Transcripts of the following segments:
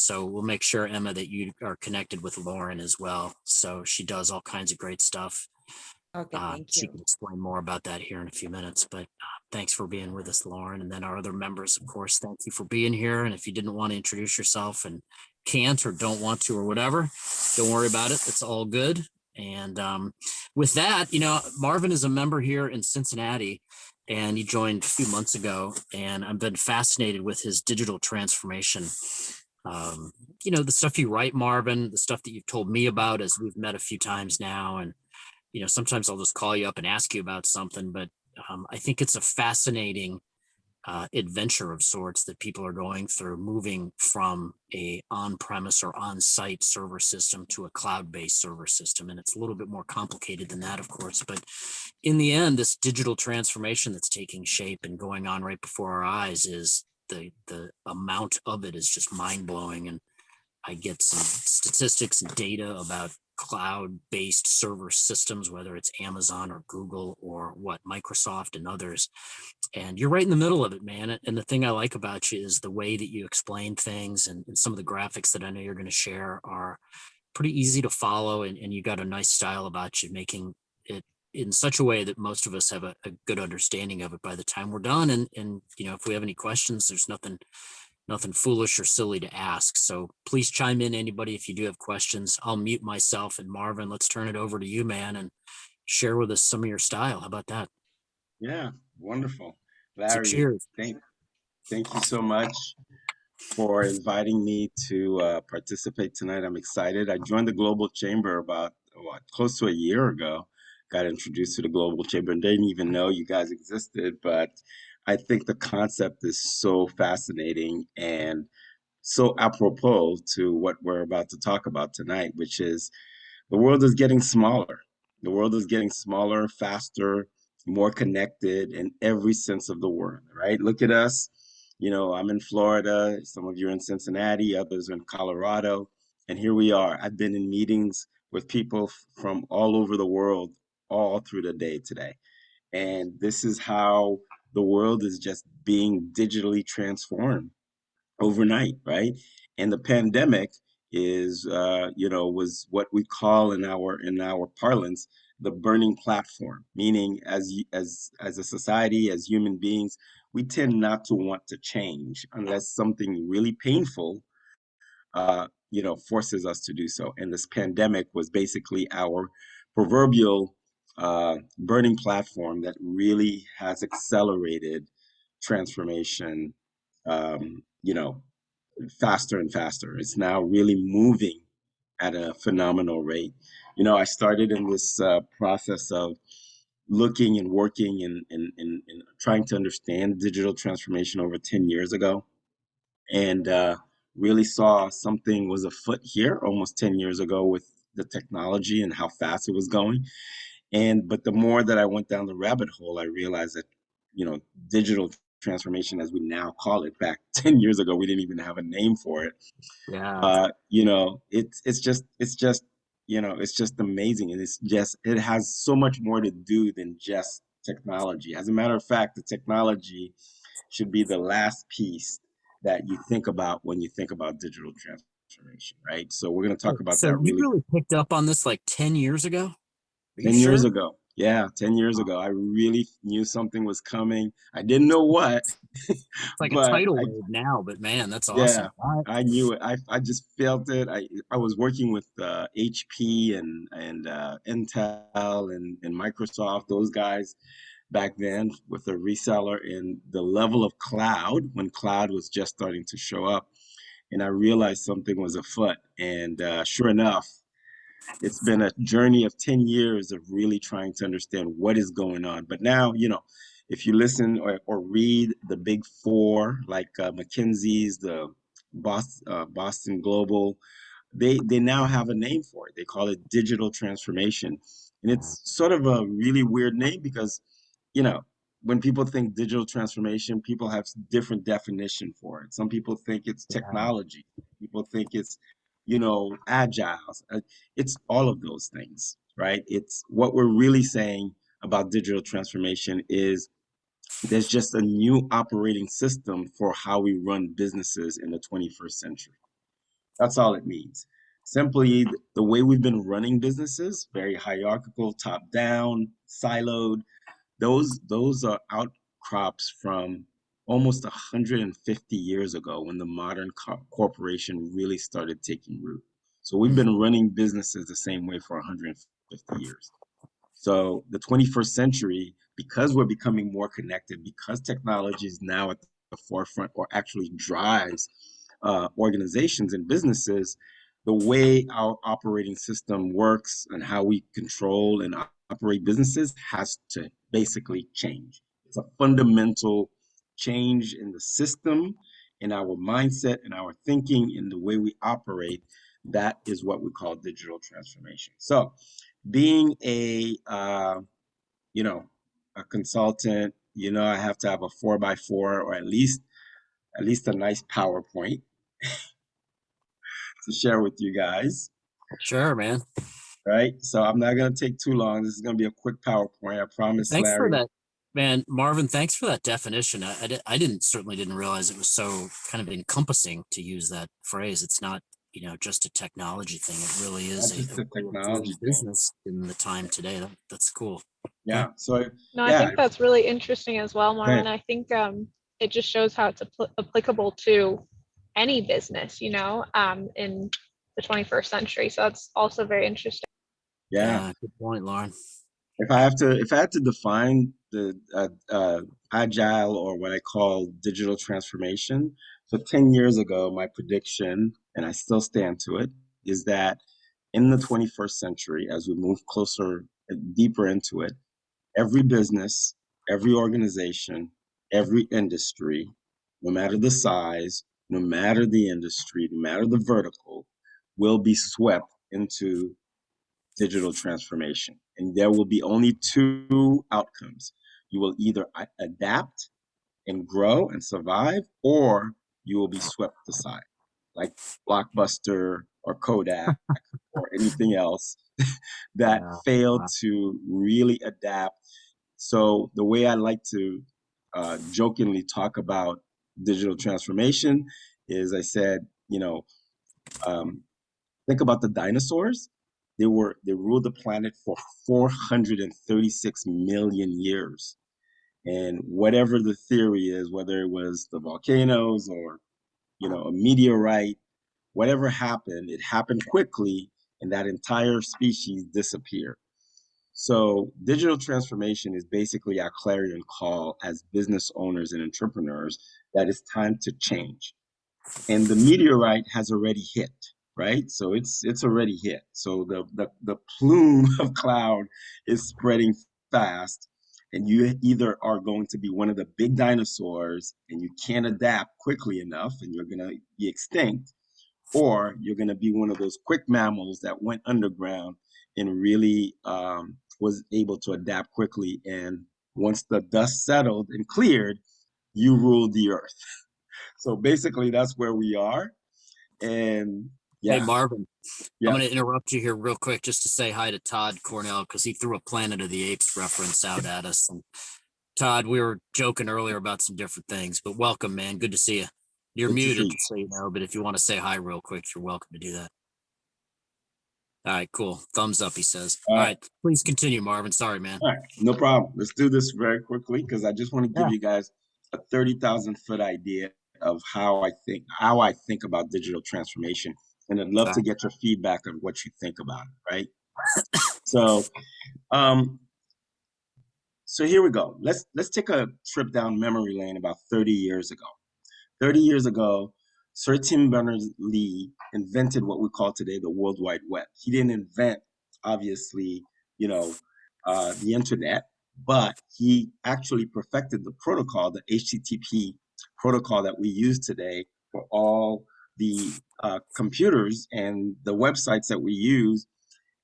So we'll make sure, Emma, that you are connected with Lauren as well. So she does all kinds of great stuff. Okay, thank She you. can explain more about that here in a few minutes, but thanks for being with us, Lauren. And then our other members, of course, thank you for being here. And if you didn't want to introduce yourself and can't or don't want to or whatever, don't worry about it. It's all good. And with that, Marvin is a member here in Cincinnati, and he joined a few months ago. And I've been fascinated with his digital transformation. The stuff you write, Marvin, the stuff that you've told me about as we've met a few times now. And sometimes I'll just call you up and ask you about something, but I think it's a fascinating adventure of sorts that people are going through, moving from a on-premise or on-site server system to a cloud-based server system. And it's a little bit more complicated than that, of course. But in the end, this digital transformation that's taking shape and going on right before our eyes is the amount of it is just mind-blowing. And I get some statistics and data about cloud-based server systems, whether it's Amazon or Google or Microsoft and others. And you're right in the middle of it, man. And the thing I like about you is the way that you explain things, and some of the graphics that I know you're going to share are pretty easy to follow. And you got a nice style about you, making it in such a way that most of us have a good understanding of it by the time we're done. And if we have any questions, there's nothing foolish or silly to ask. So please chime in, anybody, if you do have questions. I'll mute myself. And Marvin, let's turn it over to you, man, and share with us some of your style. How about that? Yeah, wonderful. So Larry, cheers. thank you so much for inviting me to participate tonight. I'm excited. I joined the Global Chamber about close to a year ago. Got introduced to the Global Chamber and didn't even know you guys existed, but I think the concept is so fascinating and so apropos to what we're about to talk about tonight, which is the world is getting smaller. The world is getting smaller, faster, more connected in every sense of the word, right? Look at us. I'm in Florida. Some of you are in Cincinnati, others are in Colorado. And here we are. I've been in meetings with people from all over the world all through the day today. And this is how the world is just being digitally transformed overnight, right? And the pandemic was what we call in our parlance the burning platform, meaning as a society, as human beings, we tend not to want to change unless something really painful, forces us to do so. And this pandemic was basically our proverbial burning platform that really has accelerated transformation, faster and faster. It's now really moving at a phenomenal rate. I started in this process of looking and working and trying to understand digital transformation over 10 years ago, and really saw something was afoot here almost 10 years ago with the technology and how fast it was going. But the more that I went down the rabbit hole, I realized that, digital transformation, as we now call it, back 10 years ago, we didn't even have a name for it. Yeah. It's just amazing. And it has so much more to do than just technology. As a matter of fact, the technology should be the last piece that you think about when you think about digital transformation, right? So we're going to talk about So that you really really picked up on this like 10 years ago? Are you 10 years sure? ago. Yeah, 10 years Oh, ago. I really knew something was coming. I didn't know what, it's like a but tidal wave now, but man, that's yeah, awesome. All right. I knew it. I just felt it. I was working with HP and Intel and Microsoft, those guys back then with a reseller, and the level of cloud when cloud was just starting to show up. And I realized something was afoot. And sure enough, it's been a journey of 10 years of really trying to understand what is going on. But now, if you listen or read the big four, like McKinsey's, the Boston Global, they now have a name for it. They call it digital transformation. And it's sort of a really weird name because, you know, when people think digital transformation, people have different definition for it. Some people think it's Yeah. technology. People think it's, agile. It's all of those things, right? It's what we're really saying about digital transformation is there's just a new operating system for how we run businesses in the 21st century. That's all it means. Simply the way we've been running businesses, very hierarchical, top down, siloed, those are outcrops from almost 150 years ago when the modern corporation really started taking root. So we've Mm, been running businesses the same way for 150 years. So the 21st century, because we're becoming more connected, because technology is now at the forefront or actually drives organizations and businesses, the way our operating system works and how we control and operate businesses has to basically change. It's a fundamental change in the system, in our mindset, in our thinking, in the way we operate. That is what we call digital transformation. So, being you know a consultant, I have to have a 4x4 or at least a nice PowerPoint to share with you guys, sure, man. right? So I'm not going to take too long. This is going to be a quick PowerPoint, I promise, Thanks for Larry. that, man. Marvin, thanks for that definition. I didn't certainly didn't realize it was so kind of encompassing to use that phrase. It's not, just a technology thing. It really is Not a just a way of doing technology thing. business in the time today. That's cool. Okay. Yeah. So No, I yeah, think that's really interesting as well, okay. Marvin. I think it just shows how it's applicable to any business, in the 21st century. So that's also very interesting. Yeah. Yeah, good point, Lauren. If I had to define the agile, or what I call digital transformation, so 10 years ago, my prediction, and I still stand to it, is that in the 21st century, as we move closer and deeper into it, every business, every organization, every industry, no matter the size, no matter the industry, no matter the vertical, will be swept into digital transformation. And there will be only two outcomes. You will either adapt and grow and survive, or you will be swept aside, like Blockbuster or Kodak or anything else that Yeah. failed to really adapt. So, the way I like to jokingly talk about digital transformation is, I said, um, think about the dinosaurs. They ruled the planet for 436 million years. And whatever the theory is, whether it was the volcanoes or, a meteorite, whatever happened, it happened quickly, and that entire species disappeared. So digital transformation is basically our clarion call as business owners and entrepreneurs that it's time to change. And the meteorite has already hit, right? So it's already hit. So the plume of cloud is spreading fast, and you either are going to be one of the big dinosaurs and you can't adapt quickly enough and you're going to be extinct, or you're going to be one of those quick mammals that went underground and really was able to adapt quickly. And once the dust settled and cleared, you ruled the earth. So basically, that's where we are. And Hey, yeah, Marvin, I'm yeah, going to interrupt you here real quick just to say hi to Todd Cornell because he threw a Planet of the Apes reference out at us. And Todd, we were joking earlier about some different things, but welcome, man. Good to see you. You're good to see muted, you. just so you know, but if you want to say hi real quick, you're welcome to do that. All right, cool. Thumbs up, he says. All All right, right, please continue, Marvin. Sorry, man. all right, no problem. Let's do this very quickly because I just want to give Yeah. you guys a 30,000-foot idea of how I think about digital transformation, and I'd love Okay. to get your feedback on what you think about it, right? So, um, so here we go. Let's take a trip down memory lane about 30 years ago. 30 years ago, Sir Tim Berners-Lee invented what we call today the World Wide Web. He didn't invent, obviously, you know, the internet, but he actually perfected the protocol, the HTTP protocol that we use today for all the computers and the websites that we use.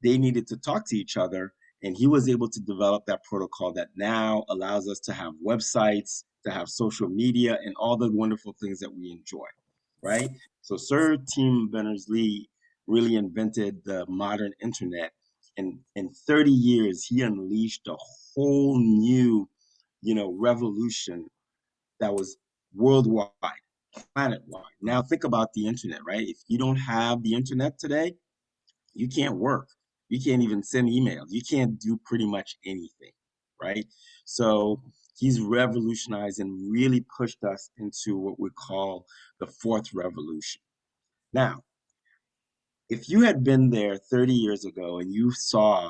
They needed to talk to each other, and he was able to develop that protocol that now allows us to have websites, to have social media, and all the wonderful things that we enjoy, right? So Sir Tim Berners-Lee really invented the modern internet, and in 30 years he unleashed a whole new revolution that was worldwide. planet-wide. Now think about the internet, right? If you don't have the internet today, you can't work. You can't even send emails. You can't do pretty much anything, right? So he's revolutionized and really pushed us into what we call the fourth revolution. Now, if you had been there 30 years ago and you saw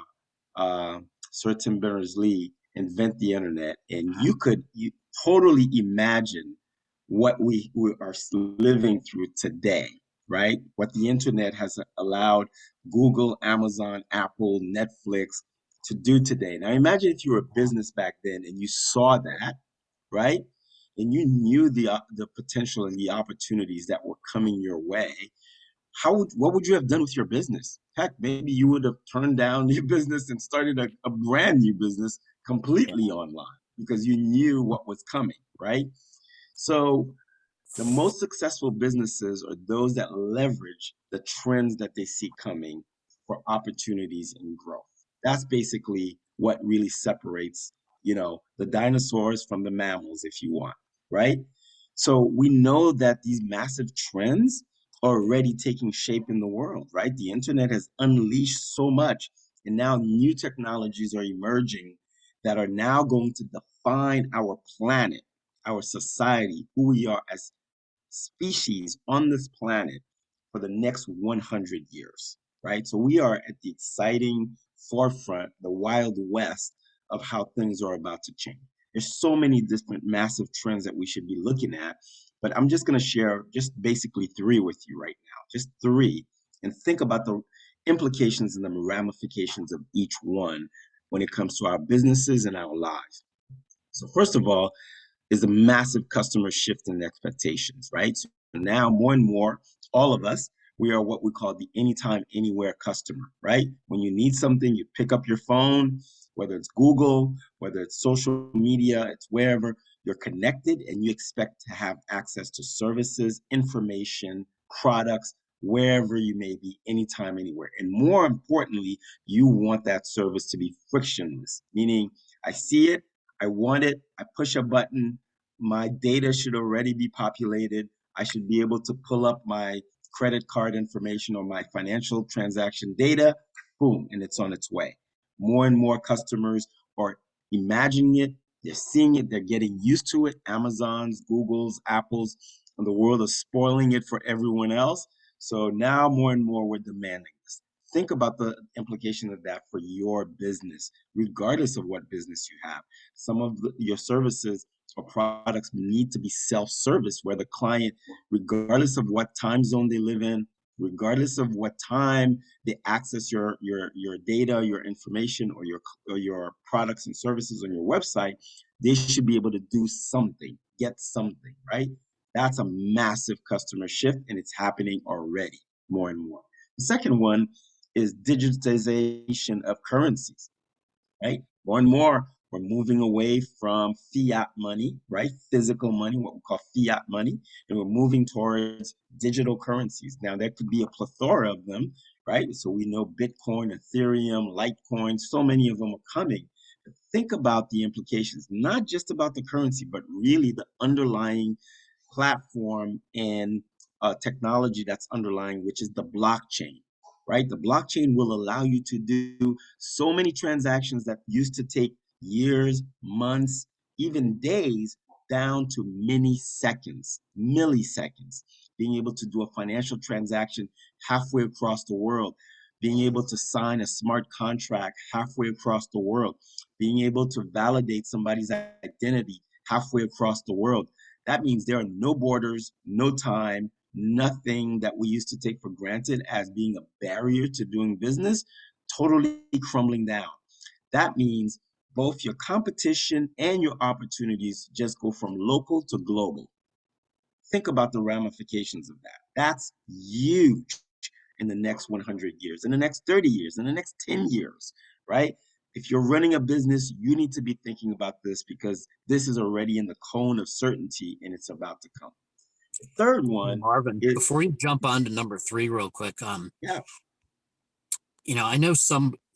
uh, Sir Tim Berners-Lee invent the internet, and you totally imagine what we are living through today, right? What the internet has allowed Google, Amazon, Apple, Netflix to do today. Now imagine if you were a business back then and you saw that, right? And you knew the potential and the opportunities that were coming your way. What would you have done with your business? Heck, maybe you would have turned down your business and started a brand new business Yeah. completely online because you knew what was coming, right? So the most successful businesses are those that leverage the trends that they see coming for opportunities and growth. That's basically what really separates, the dinosaurs from the mammals, if you want, right? So we know that these massive trends are already taking shape in the world, right? The internet has unleashed so much, and now new technologies are emerging that are now going to define our planet, our society, who we are as species on this planet for the next 100 years, right? So we are at the exciting forefront, the wild west of how things are about to change. There's so many different massive trends that we should be looking at, but I'm just going to share just basically three with you right now, just three, and think about the implications and the ramifications of each one when it comes to our businesses and our lives. So first of all, is a massive customer shift in expectations, right? So now more and more, all of us, we are what we call the anytime, anywhere customer, right? When you need something, you pick up your phone, whether it's Google, whether it's social media, it's wherever, you're connected and you expect to have access to services, information, products, wherever you may be, anytime, anywhere. And more importantly, you want that service to be frictionless, meaning I see it, I want it, I push a button, my data should already be populated. I should be able to pull up my credit card information or my financial transaction data, boom, and it's on its way. More and more customers are imagining it, they're seeing it, they're getting used to it. Amazon's, Google's, Apple's, and the world is spoiling it for everyone else. So now more and more we're demanding this. Think about the implication of that for your business, regardless of what business you have. Some of your services or products need to be self-service, where the client, regardless of what time zone they live in, regardless of what time they access your data, your information, or your products and services on your website, they should be able to do something, get something, right? That's a massive customer shift, and it's happening already more and more. The second one is digitization of currencies, right? More and more, we're moving away from fiat money, right? Physical money, what we call fiat money, and we're moving towards digital currencies. Now, there could be a plethora of them, right? So we know Bitcoin, Ethereum, Litecoin, so many of them are coming. But think about the implications, not just about the currency, but really the underlying platform and technology that's underlying, which is the blockchain, right? The blockchain will allow you to do so many transactions that used to take years, months, even days, down to milliseconds, being able to do a financial transaction halfway across the world, being able to sign a smart contract halfway across the world, being able to validate somebody's identity halfway across the world. That means there are no borders, no time, nothing that we used to take for granted as being a barrier to doing business, totally crumbling down. That means both your competition and your opportunities just go from local to global. Think about the ramifications of that. That's huge in the next 100 years, in the next 30 years, in the next 10 years, right? If you're running a business, you need to be thinking about this because this is already in the cone of certainty and it's about to come. The third one Marvin, is, before you jump on to number three real quick, yeah, I know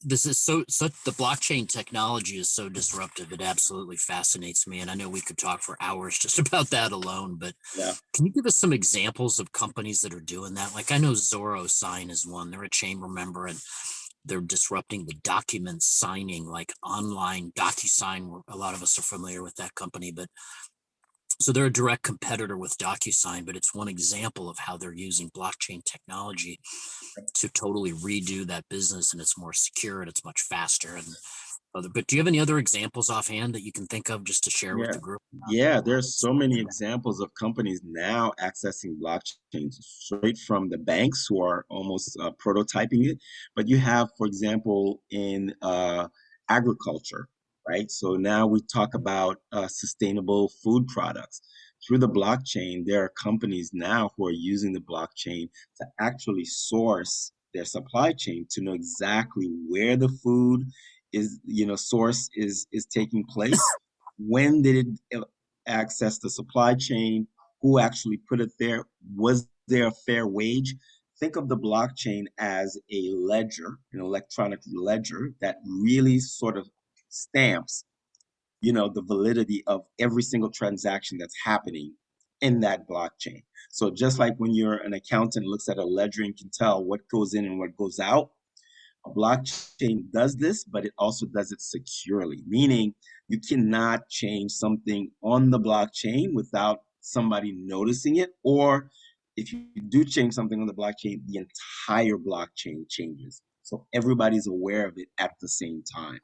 this is such the blockchain technology is so disruptive. It absolutely fascinates me. And I know we could talk for hours just about that alone, but Yeah. can you give us some examples of companies that are doing that? Like I know Zoro Sign is one. They're a chamber member and they're disrupting the document signing, like online DocuSign. A lot of us are familiar with that company, but so they're a direct competitor with DocuSign, but it's one example of how they're using blockchain technology to totally redo that business, and it's more secure and it's much faster. And other, but do you have any other examples offhand that you can think of just to share with Yeah. the group? Yeah, there's so many examples of companies now accessing blockchain straight from the banks who are almost prototyping it. But you have, for example, in agriculture, right? So now we talk about sustainable food products. Through the blockchain, there are companies now who are using the blockchain to actually source their supply chain to know exactly where the food is, source is taking place. When did it access the supply chain? Who actually put it there? Was there a fair wage? Think of the blockchain as a ledger, an electronic ledger that really sort of stamps, the validity of every single transaction that's happening in that blockchain. So just like when you're an accountant looks at a ledger and can tell what goes in and what goes out, a blockchain does this, but it also does it securely, meaning you cannot change something on the blockchain without somebody noticing it. Or if you do change something on the blockchain, the entire blockchain changes. So everybody's aware of it at the same time.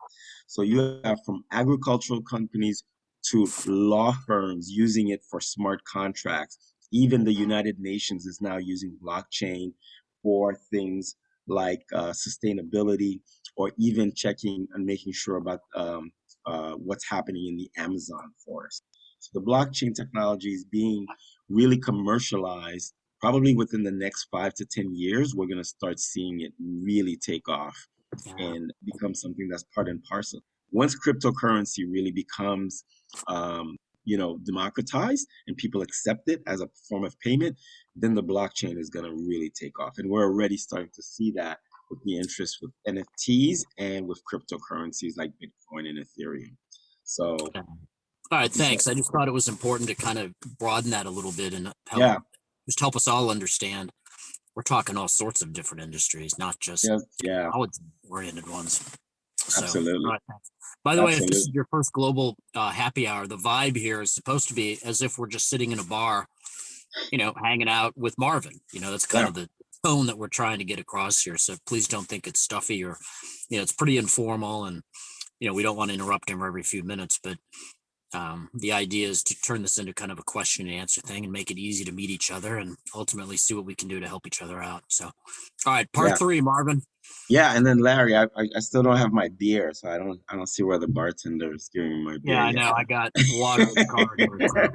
So you have from agricultural companies to law firms using it for smart contracts. Even the United Nations is now using blockchain for things like sustainability, or even checking and making sure about what's happening in the Amazon forest. So the blockchain technology is being really commercialized. Probably within the next 5 to 10 years, we're going to start seeing it really take off Yeah. and become something that's part and parcel. Once cryptocurrency really becomes, democratized and people accept it as a form of payment, then the blockchain is going to really take off. And we're already starting to see that with the interest with NFTs and with cryptocurrencies like Bitcoin and Ethereum. So, Yeah. All right, these are, thanks. I just thought it was important to kind of broaden that a little bit and yeah, help us all understand. We're talking all sorts of different industries, not just yeah, yeah, technology oriented ones. So, all absolutely, right, thanks. By the way, if this is absolutely. your first global happy hour, the vibe here is supposed to be as if we're just sitting in a bar, hanging out with Marvin. That's kind Yeah, of the tone that we're trying to get across here. So please don't think it's stuffy or, it's pretty informal, and we don't want to interrupt him every few minutes, but the idea is to turn this into kind of a question and answer thing and make it easy to meet each other and ultimately see what we can do to help each other out. So, all right, part yeah. three, Marvin. Yeah, and then Larry, I still don't have my beer, so I don't see where the bartender is giving me my Yeah, beer I yet. know. I got water in the car here, so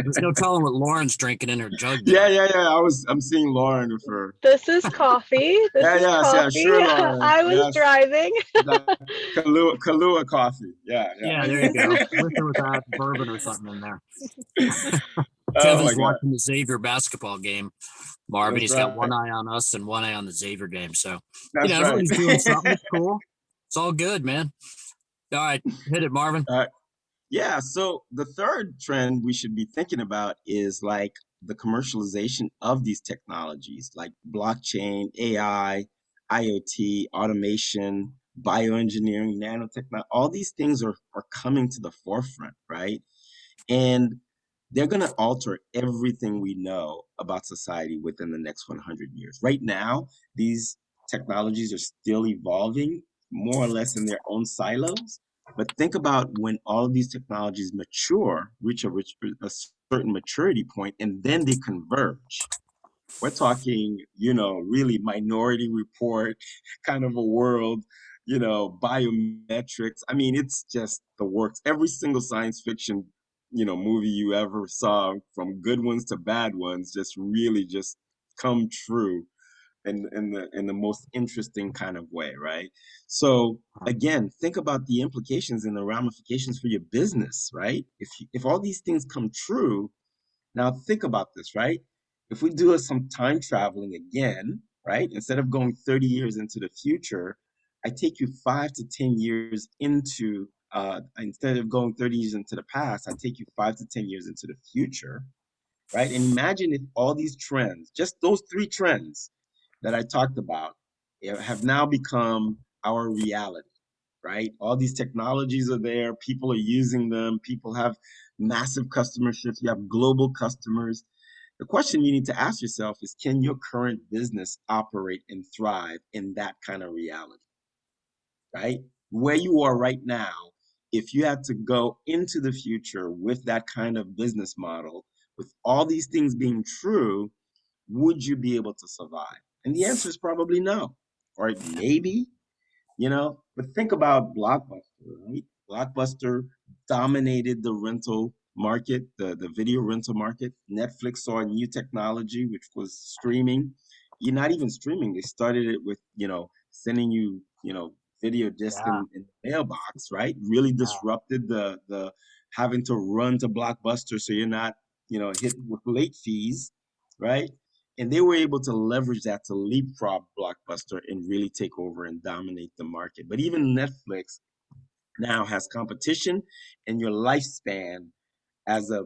there's no telling what Lauren's drinking in her jug Yeah, there. yeah, yeah. I'm seeing Lauren with her. This is coffee. This Yeah, is yes, yeah, coffee. sure, Lauren. I was Yes, driving. the Kahlua coffee. Yeah, Yeah, yeah. there you go. With or without bourbon or something in there. Oh my Kevin's God, watching the Xavier basketball game. Marvin, that's he's got right. one eye on us and one eye on the Xavier game. So, That's right. everybody's doing something. It's cool. It's all good, man. All right, hit it, Marvin. Uh, yeah. So the third trend we should be thinking about is like the commercialization of these technologies, like blockchain, AI, IoT, automation, bioengineering, nanotechnology. All these things are coming to the forefront, right? And they're going to alter everything we know about society within the next 100 years. Right now, these technologies are still evolving more or less in their own silos. But think about when all of these technologies mature, reach a certain maturity point, and then they converge. We're talking, really Minority Report kind of a world, biometrics. I mean, it's just the works. Every single science fiction, movie you ever saw, from good ones to bad ones, just really just come true in the most interesting kind of way, right? So again, think about the implications and the ramifications for your business, right? If all these things come true, now think about this, right? If we do some time traveling again, right? Instead of going 30 years into the future, I take you 5 to 10 years into, instead of going 30 years into the past, I take you 5 to 10 years into the future, right? And imagine if all these trends, just those three trends that I talked about, have now become our reality, right? All these technologies are there, people are using them, people have massive customerships, you have global customers. The question you need to ask yourself is, can your current business operate and thrive in that kind of reality, right? Where you are right now, if you had to go into the future with that kind of business model, with all these things being true, would you be able to survive? And the answer is probably no. Or maybe, but think about Blockbuster, right? Blockbuster dominated the rental market, the video rental market. Netflix saw a new technology, which was streaming. You're not even streaming. They started it with, sending you, video disc Yeah. in the mailbox, right? Really Yeah. disrupted the having to run to Blockbuster so you're not, hit with late fees, right? And they were able to leverage that to leapfrog Blockbuster and really take over and dominate the market. But even Netflix now has competition, and your lifespan as a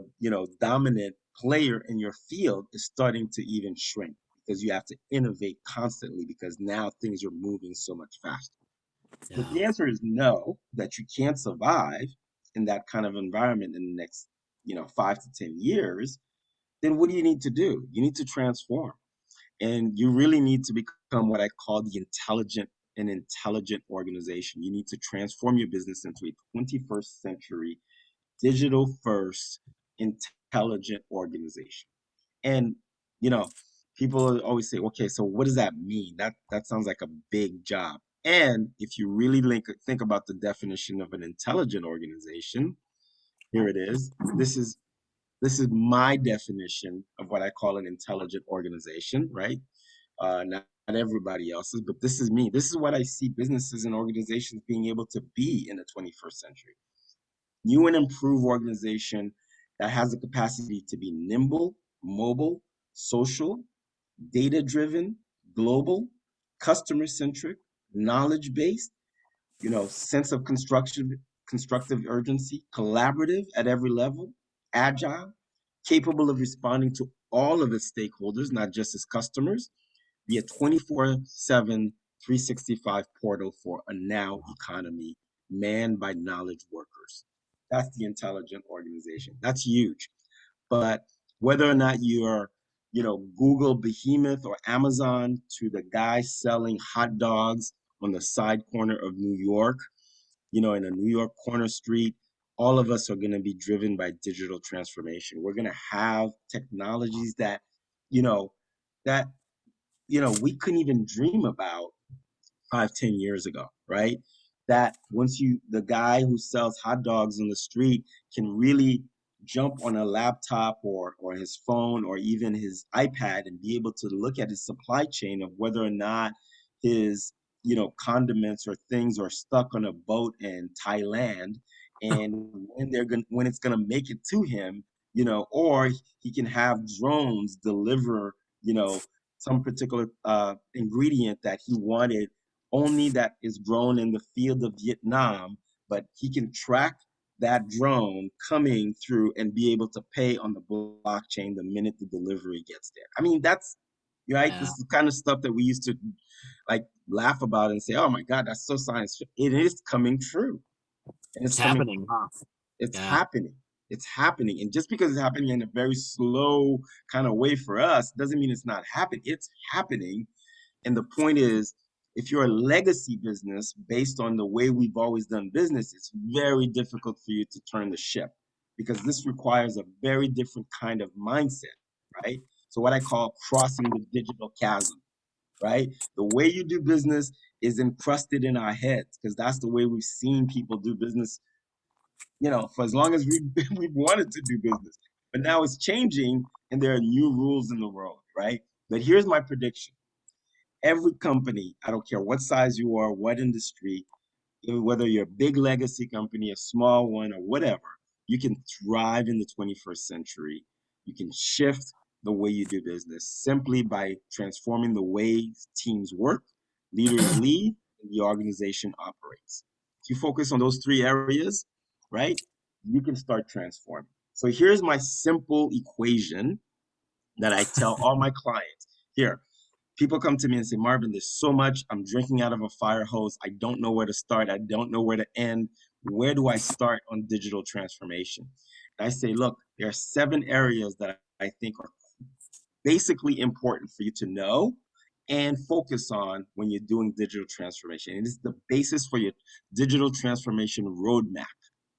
dominant player in your field is starting to even shrink because you have to innovate constantly because now things are moving so much faster. So if Yeah. the answer is no, that you can't survive in that kind of environment in the next 5 to 10 years, then what do you need to do? You need to transform. And you really need to become what I call an intelligent organization. You need to transform your business into a 21st century, digital first, intelligent organization. And, you know, people always say, okay, so what does that mean? That sounds like a big job. And if you really think about the definition of an intelligent organization, here it is. This is my definition of what I call an intelligent organization, right? Not everybody else's, but this is me. This is what I see businesses and organizations being able to be in the 21st century. New and improved organization that has the capacity to be nimble, mobile, social, data-driven, global, customer-centric, knowledge-based, sense of constructive urgency, collaborative at every level, agile, capable of responding to all of its stakeholders, not just its customers, be a 24/7, 365 portal for a now economy manned by knowledge workers. That's the intelligent organization. That's huge. But whether or not you're, Google behemoth or Amazon to the guy selling hot dogs on the side corner of New York, in a New York corner street, all of us are going to be driven by digital transformation. We're going to have technologies you know, that we couldn't even dream about 5, 10 years ago, right? That once the guy who sells hot dogs on the street can really jump on a laptop or his phone or even his iPad and be able to look at his supply chain of whether or not his, condiments or things are stuck on a boat in Thailand, and when it's gonna make it to him, or he can have drones deliver, some particular ingredient that he wanted only that is grown in the field of Vietnam, but he can track that drone coming through and be able to pay on the blockchain the minute the delivery gets there. I mean, that's right. This Yeah. is the kind of stuff that we used to like laugh about and say, "Oh my God, that's so science." It is coming true, and it's It's coming. happening, huh? It's Yeah. happening. It's happening, and just because it's happening in a very slow kind of way for us doesn't mean it's not happening. It's happening, and the point is, if you're a legacy business based on the way we've always done business, it's very difficult for you to turn the ship because this requires a very different kind of mindset, right? So, what I call crossing the digital chasm, right? The way you do business is encrusted in our heads because that's the way we've seen people do business, for as long as we've wanted to do business. But now it's changing and there are new rules in the world, right? But here's my prediction. Every company, I don't care what size you are, what industry, whether you're a big legacy company, a small one, or whatever, you can thrive in the 21st century. You can shift the way you do business simply by transforming the way teams work, leaders lead, and the organization operates. If you focus on those three areas, right, you can start transforming. So here's my simple equation that I tell all my clients. Here, people come to me and say, Marvin, there's so much. I'm drinking out of a fire hose. I don't know where to start. I don't know where to end. Where do I start on digital transformation? And I say, look, there are 7 areas that I think are basically important for you to know and focus on when you're doing digital transformation. It is the basis for your digital transformation roadmap,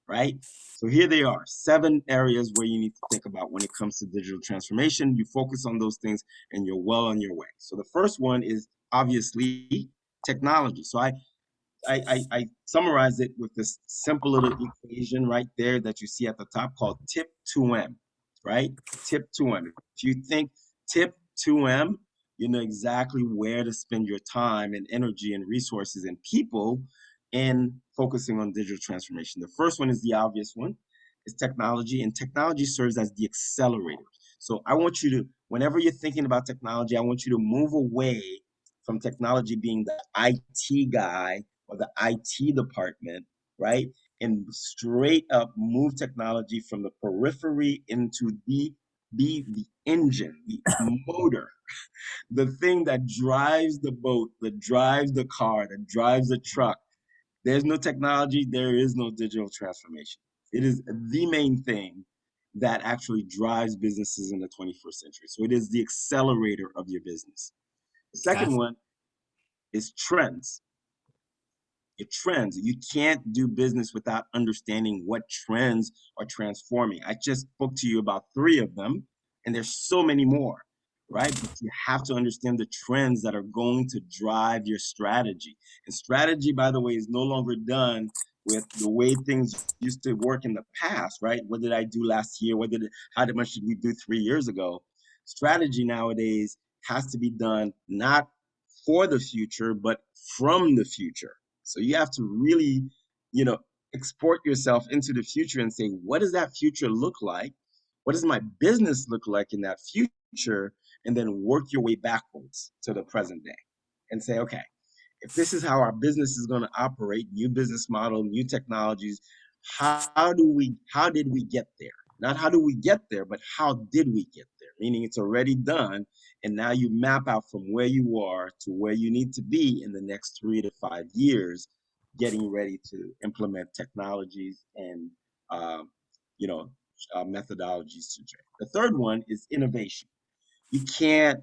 right? So here they are, 7 areas where you need to think about when it comes to digital transformation. You focus on those things and you're well on your way. So the first one is obviously technology. So I summarize it with this simple little equation right there that you see at the top called tip 2M, right? Tip 2M. If you think tip 2M, you know exactly where to spend your time and energy and resources and people in focusing on digital transformation. The first one is the obvious one, is technology, and technology serves as the accelerator. So I want you to, whenever you're thinking about technology, I want you to move away from technology being the IT guy or the IT department, right? And straight up move technology from the periphery into the engine, the motor, the thing that drives the boat, that drives the car, that drives the truck. There's no technology, there is no digital transformation. It is the main thing that actually drives businesses in the 21st century. So it is the accelerator of your business. The Okay. second one is trends. Your trends. You can't do business without understanding what trends are transforming. I just spoke to you about 3 of them, and there's so many more, right? But you have to understand the trends that are going to drive your strategy. And strategy, by the way, is no longer done with the way things used to work in the past, right? What did I do last year? How much did we do 3 years ago? Strategy nowadays has to be done not for the future, but from the future. So you have to really, you know, export yourself into the future and say, what does that future look like? What does my business look like in that future? And then work your way backwards to the present day and say, okay, if this is how our business is going to operate, new business model, new technologies, how did we get there? Not how do we get there, but how did we get there? Meaning it's already done. And now you map out from where you are to where you need to be in the next 3 to 5 years, getting ready to implement technologies and, you know, methodologies to train. The third one is innovation. You can't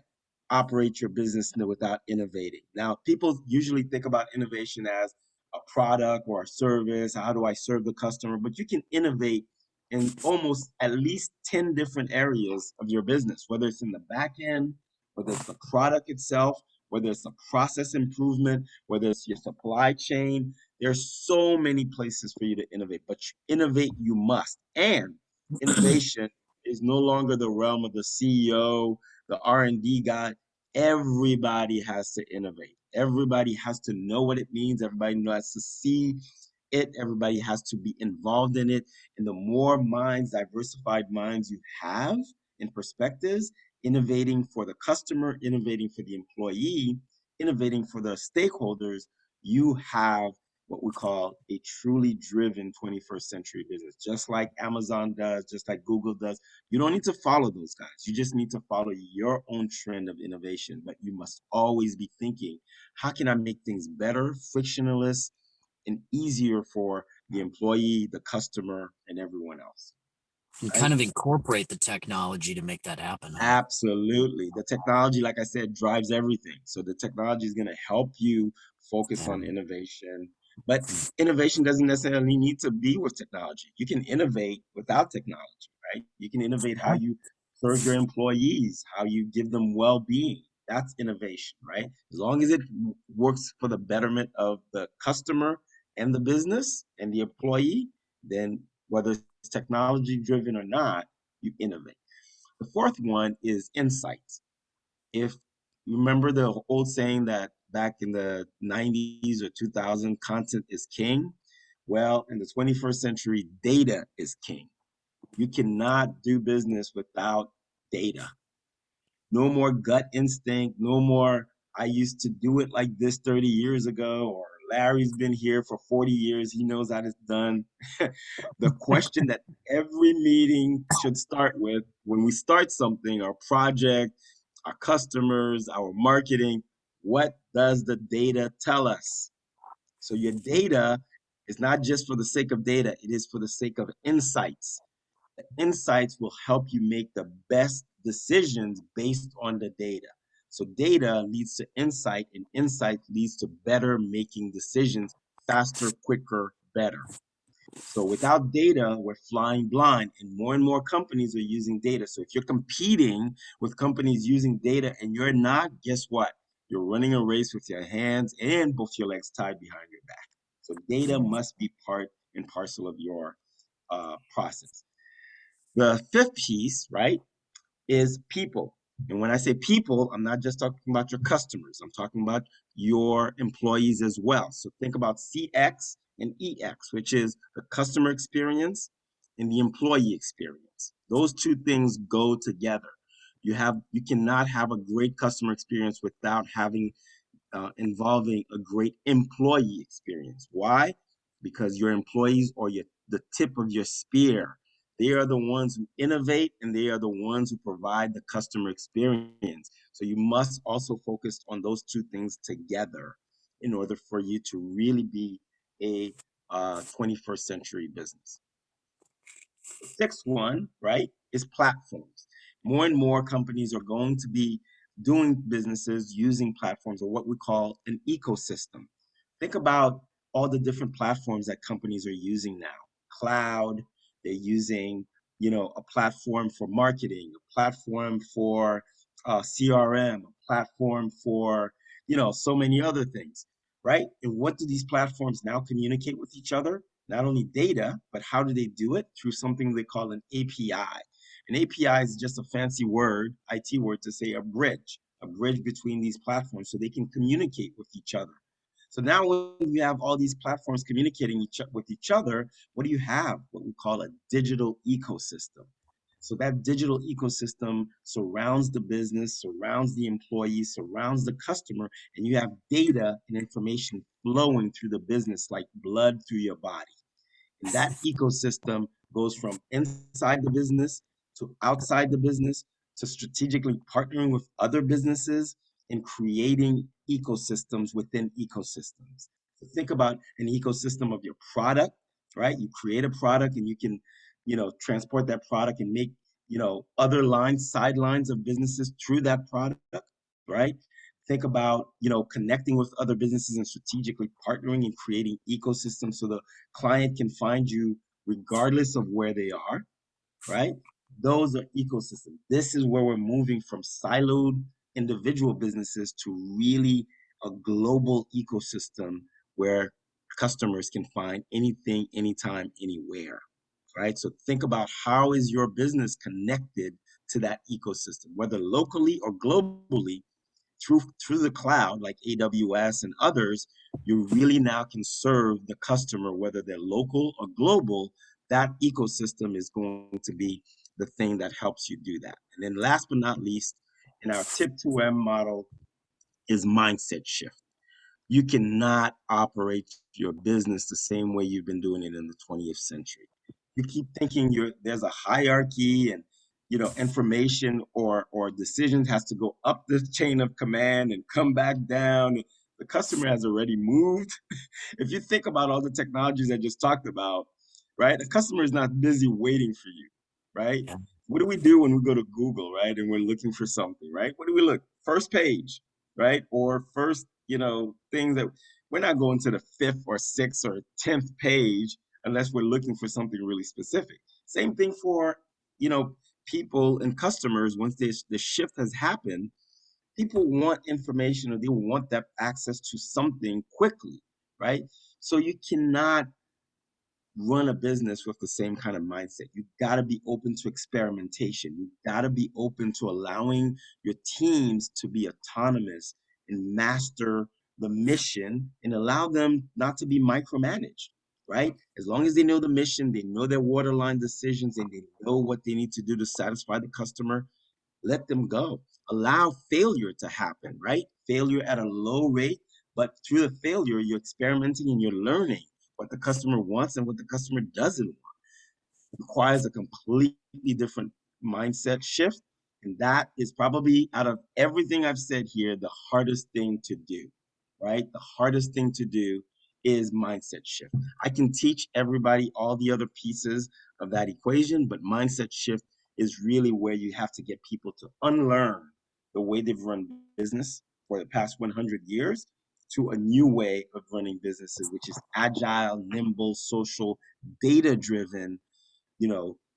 operate your business without innovating. Now, people usually think about innovation as a product or a service. How do I serve the customer? But you can innovate in almost at least 10 different areas of your business, whether it's in the back end, whether it's the product itself, whether it's a process improvement, whether it's your supply chain. There's so many places for you to innovate, but innovate you must. And innovation is no longer the realm of the CEO, the R&D guy. Everybody has to innovate. Everybody has to know what it means. Everybody has to see it. Everybody has to be involved in it. And the more minds, diversified minds you have in perspectives, innovating for the customer, innovating for the employee, innovating for the stakeholders, you have what we call a truly driven 21st century business, just like Amazon does, just like Google does. You don't need to follow those guys. You just need to follow your own trend of innovation. But you must always be thinking, how can I make things better, frictionless, and easier for the employee, the customer, and everyone else, And right? kind of incorporate the technology to make that happen, huh? Absolutely. The technology, like I said, drives everything. So the technology is going to help you focus Yeah. on innovation. But innovation doesn't necessarily need to be with technology. You can innovate without technology, right? You can innovate how you serve your employees, how you give them well-being. That's innovation, right? As long as it works for the betterment of the customer and the business and the employee, then whether it's technology driven or not, you innovate. The fourth one is insights. If you remember the old saying that back in the 90s or 2000, content is king. Well, in the 21st century, data is king. You cannot do business without data. No more gut instinct, no more I used to do it like this 30 years ago, or Larry's been here for 40 years. He knows how it's done. The question that every meeting should start with when we start something, our project, our customers, our marketing, what does the data tell us? So your data is not just for the sake of data, it is for the sake of insights. Insights will help you make the best decisions based on the data. So data leads to insight, and insight leads to better making decisions faster, quicker, better. So without data, we're flying blind, and more companies are using data. So if you're competing with companies using data and you're not, guess what? You're running a race with your hands and both your legs tied behind your back. So data must be part and parcel of your process. The fifth piece, right, is people. And when I say people, I'm not just talking about your customers, I'm talking about your employees as well. So think about CX and EX, which is the customer experience and the employee experience. Those two things go together. You cannot have a great customer experience without having involving a great employee experience. Why? Because your employees are the tip of your spear. They are the ones who innovate, and they are the ones who provide the customer experience. So you must also focus on those two things together in order for you to really be a 21st century business. The sixth one, right, is platforms. More and more companies are going to be doing businesses using platforms, or what we call an ecosystem. Think about all the different platforms that companies are using now. Cloud, they're using, a platform for marketing, a platform for CRM, a platform for, so many other things, right? And what do these platforms now communicate with each other? Not only data, but how do they do it? Through something they call an API. An API is just a fancy word, IT word, to say a bridge between these platforms so they can communicate with each other. So now when you have all these platforms communicating with each other, what do you have? What we call a digital ecosystem. So that digital ecosystem surrounds the business, surrounds the employee, surrounds the customer, and you have data and information flowing through the business like blood through your body. And that ecosystem goes from inside the business to outside the business to strategically partnering with other businesses and creating ecosystems within ecosystems. So think about an ecosystem of your product, right? You create a product and you can, transport that product and make, other lines, sidelines of businesses through that product, right? Think about, connecting with other businesses and strategically partnering and creating ecosystems so the client can find you regardless of where they are, right? Those are ecosystems. This is where we're moving from siloed individual businesses to really a global ecosystem where customers can find anything, anytime, anywhere, right? So think about how is your business connected to that ecosystem, whether locally or globally, through the cloud like AWS and others. You really now can serve the customer, whether they're local or global. That ecosystem is going to be the thing that helps you do that. And then last but not least, in our tip 2M model is mindset shift. You cannot operate your business the same way you've been doing it in the 20th century. You keep thinking there's a hierarchy, and information or decisions has to go up the chain of command and come back down. The customer has already moved. If you think about all the technologies I just talked about, right? The customer is not busy waiting for you, right? Yeah. What do we do when we go to Google, right? And we're looking for something, right? What do we look? First page, right? Or first, thing that we're not going to the fifth or sixth or 10th page unless we're looking for something really specific. Same thing for, people and customers. Once the shift has happened, people want information, or they want that access to something quickly, right? So you cannot run a business with the same kind of mindset. You got to be open to experimentation. You got to be open to allowing your teams to be autonomous and master the mission, and allow them not to be micromanaged, right? As long as they know the mission, they know their waterline decisions, and they know what they need to do to satisfy the customer, let them go. Allow failure to happen, right? Failure at a low rate, but through the failure, you're experimenting and you're learning what the customer wants and what the customer doesn't want. It requires a completely different mindset shift. And that is probably, out of everything I've said here, the hardest thing to do, right? The hardest thing to do is mindset shift. I can teach everybody all the other pieces of that equation, but mindset shift is really where you have to get people to unlearn the way they've run business for the past 100 years to a new way of running businesses, which is agile, nimble, social, data driven,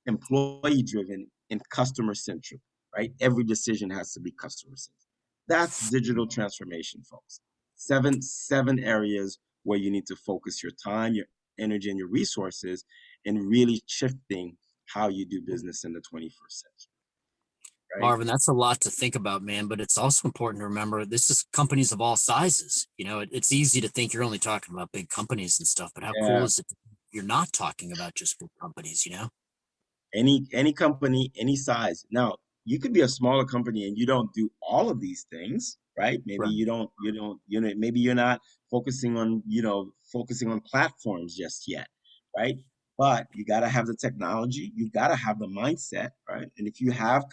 employee driven and customer centric, right? Every decision has to be customer centric. That's digital transformation, folks. Seven areas where you need to focus your time, your energy, and your resources, and really shifting how you do business in the 21st century, right? Marvin, that's a lot to think about, man, but it's also important to remember this is companies of all sizes. It's easy to think you're only talking about big companies and stuff, but how cool Yeah. is it you're not talking about just big companies? Any company, any size. Now, you could be a smaller company and you don't do all of these things, right? Maybe Right. maybe you're not focusing on platforms just yet, right? But you got to have the technology, you got to have the mindset, right? And if you have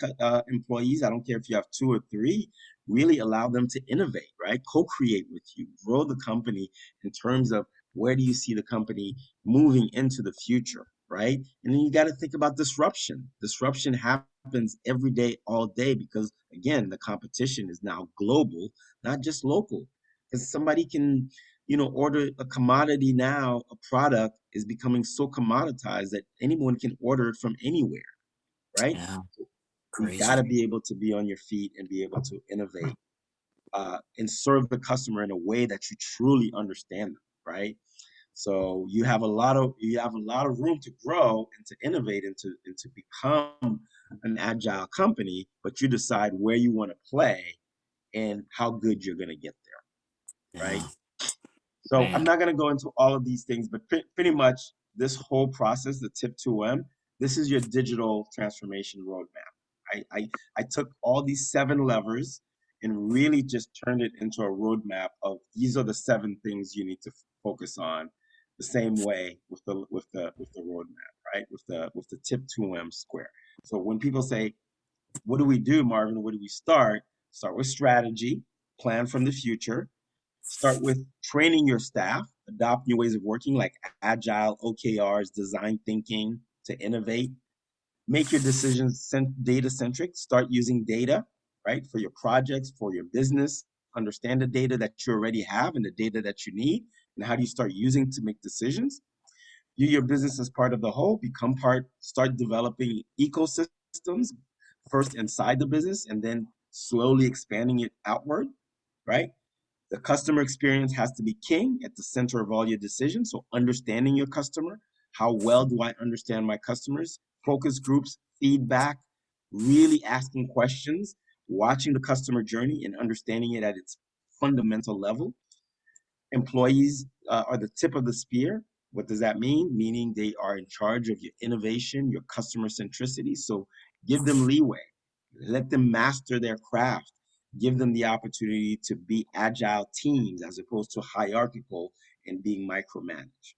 employees, I don't care if you have 2 or 3, really allow them to innovate, right? Co-create with you, grow the company in terms of where do you see the company moving into the future, right? And then you got to think about disruption. Disruption happens every day, all day, because again, the competition is now global, not just local. Because somebody can, order a commodity now, a product is becoming so commoditized that anyone can order it from anywhere, right? Yeah, You got crazy. to be able to be on your feet and be able to innovate and serve the customer in a way that you truly understand them, right? So you have a lot of room to grow and to innovate and to become an agile company, but you decide where you want to play and how good you're going to get there, right? Yeah, So I'm man. not going to go into all of these things, but pretty much this whole process, the tip 2M, this is your digital transformation roadmap. I took all these 7 levers and really just turned it into a roadmap of these are the 7 things you need to focus on the same way with the roadmap, right? With the tip 2M square. So when people say, what do we do, Marvin? Where do we start? Start with strategy, plan from the future. Start with training your staff, adopt new ways of working like agile, OKRs, design thinking to innovate. Make your decisions data centric. Start using data, right, for your projects, for your business. Understand the data that you already have and the data that you need, and how do you start using to make decisions. View your business as part of the whole. Become part. Start developing ecosystems first inside the business, and then slowly expanding it outward, right? The customer experience has to be king at the center of all your decisions. So understanding your customer, how well do I understand my customers? Focus groups, feedback, really asking questions, watching the customer journey and understanding it at its fundamental level. Employees are the tip of the spear. What does that mean? Meaning they are in charge of your innovation, your customer centricity. So give them leeway, let them master their craft, give them the opportunity to be agile teams as opposed to hierarchical and being micromanaged,